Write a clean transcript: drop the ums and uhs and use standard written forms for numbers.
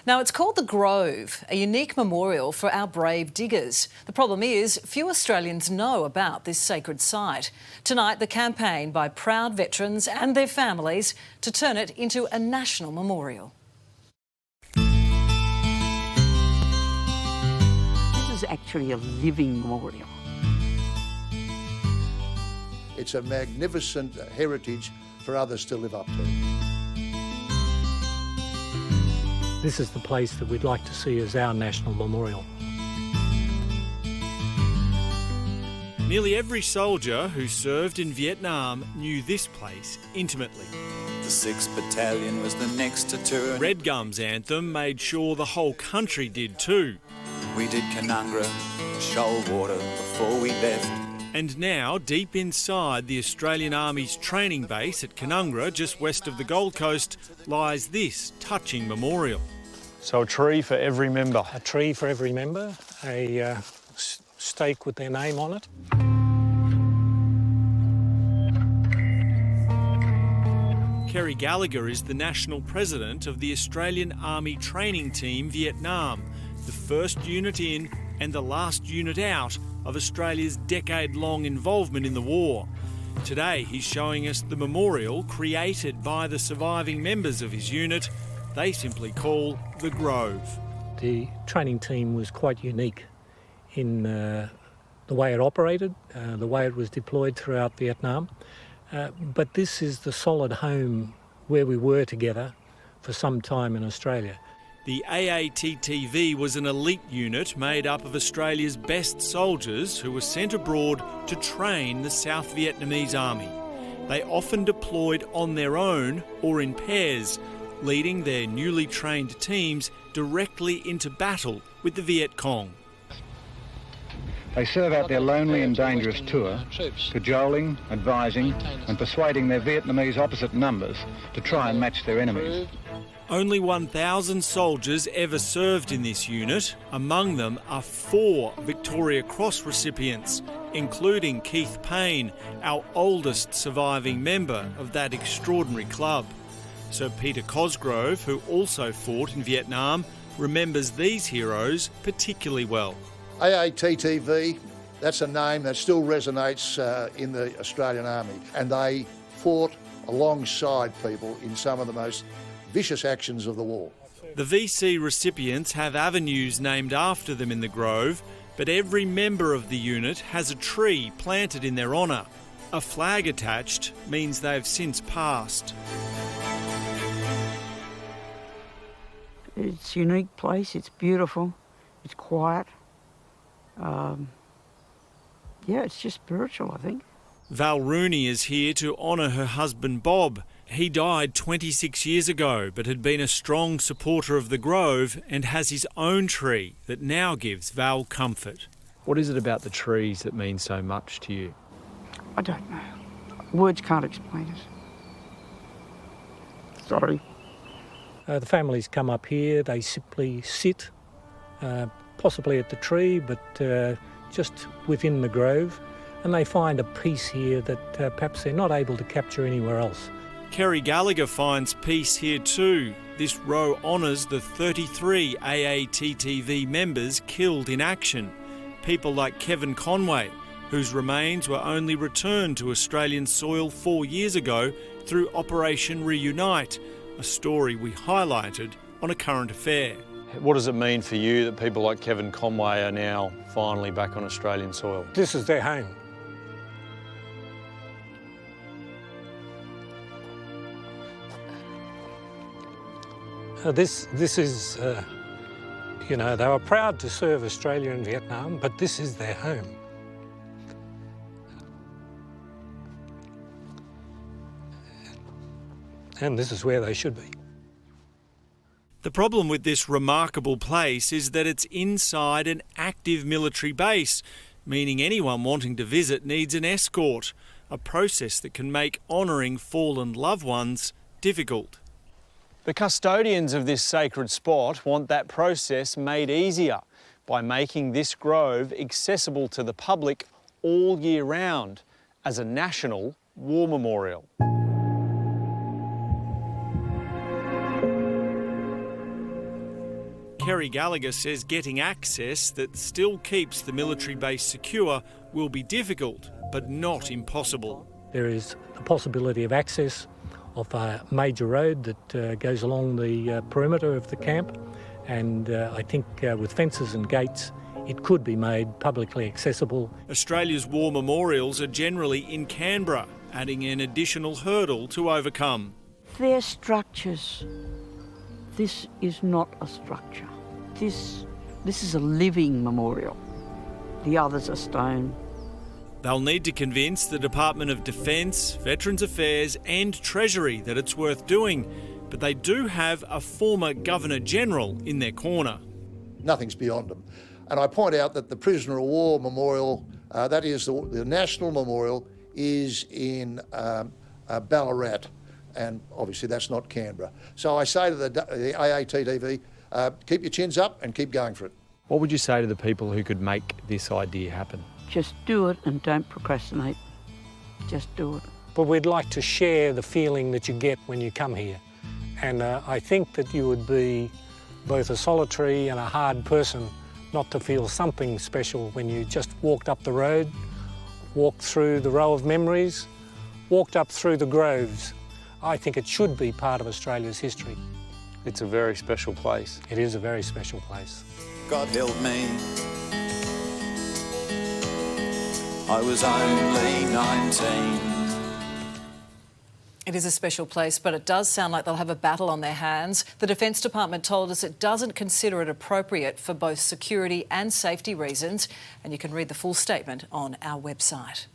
Now, it's called The Grove, a unique memorial for our brave diggers. The problem is, few Australians know about this sacred site. Tonight, the campaign by proud veterans and their families to turn it into a national memorial. This is actually a living memorial. It's a magnificent heritage for others to live up to. This is the place that we'd like to see as our national memorial. Nearly every soldier who served in Vietnam knew this place intimately. The 6th Battalion was the next to turn. Red Gum's anthem made sure the whole country did too. We did Canungra, Shoalwater before we left. And now, deep inside the Australian Army's training base at Canungra, just west of the Gold Coast, lies this touching memorial. So a tree for every member. A tree for every member, a stake with their name on it. Kerry Gallagher is the national president of the Australian Army Training Team Vietnam, the first unit in and the last unit out of Australia's decade-long involvement in the war. Today he's showing us the memorial created by the surviving members of his unit they simply call The Grove. The training team was quite unique in the way it operated, the way it was deployed throughout Vietnam. But this is the solid home where we were together for some time in Australia. The AATTV was an elite unit made up of Australia's best soldiers who were sent abroad to train the South Vietnamese army. They often deployed on their own or in pairs, leading their newly trained teams directly into battle with the Viet Cong. They serve out their lonely and dangerous tour, cajoling, advising and persuading their Vietnamese opposite numbers to try and match their enemies. Only 1,000 soldiers ever served in this unit. Among them are 4 Victoria Cross recipients, including Keith Payne, our oldest surviving member of that extraordinary club. Sir Peter Cosgrove, who also fought in Vietnam, remembers these heroes particularly well. AATTV, that's a name that still resonates in the Australian Army, and they fought alongside people in some of the most vicious actions of the war. The VC recipients have avenues named after them in the Grove, but every member of the unit has a tree planted in their honour. A flag attached means they've since passed. It's a unique place, it's beautiful, it's quiet. It's just spiritual, I think. Val Rooney is here to honour her husband Bob. He died 26 years ago, but had been a strong supporter of the Grove and has his own tree that now gives Val comfort. What is it about the trees that means so much to you? I don't know. Words can't explain it. Sorry. The families come up here, they simply sit, possibly at the tree, but just within the Grove, and they find a peace here that perhaps they're not able to capture anywhere else. Kerry Gallagher finds peace here too. This row honours the 33 AATTV members killed in action. People like Kevin Conway, whose remains were only returned to Australian soil 4 years ago through Operation Reunite, a story we highlighted on A Current Affair. What does it mean for you that people like Kevin Conway are now finally back on Australian soil? This is their home. This is, they were proud to serve Australia and Vietnam, but this is their home. And this is where they should be. The problem with this remarkable place is that it's inside an active military base, meaning anyone wanting to visit needs an escort, a process that can make honouring fallen loved ones difficult. The custodians of this sacred spot want that process made easier by making this grove accessible to the public all year round as a national war memorial. Kerry Gallagher says getting access that still keeps the military base secure will be difficult, but not impossible. There is the possibility of access of a major road that goes along the perimeter of the camp, and I think with fences and gates it could be made publicly accessible. Australia's war memorials are generally in Canberra, adding an additional hurdle to overcome. They're structures. This is not a structure. This is a living memorial. The others are stone. They'll need to convince the Department of Defence, Veterans Affairs and Treasury that it's worth doing, but they do have a former Governor-General in their corner. Nothing's beyond them. And I point out that the Prisoner of War Memorial, that is the national memorial, is in Ballarat, and obviously that's not Canberra. So I say to the AATTV, keep your chins up and keep going for it. What would you say to the people who could make this idea happen? Just do it and don't procrastinate. Just do it. But we'd like to share the feeling that you get when you come here. And I think that you would be both a solitary and a hard person not to feel something special when you just walked up the road, walked through the row of memories, walked up through the groves. I think it should be part of Australia's history. It's a very special place. It is a very special place. God help me, I was only 19. It is a special place, but it does sound like they'll have a battle on their hands. The Defence Department told us it doesn't consider it appropriate for both security and safety reasons, and you can read the full statement on our website.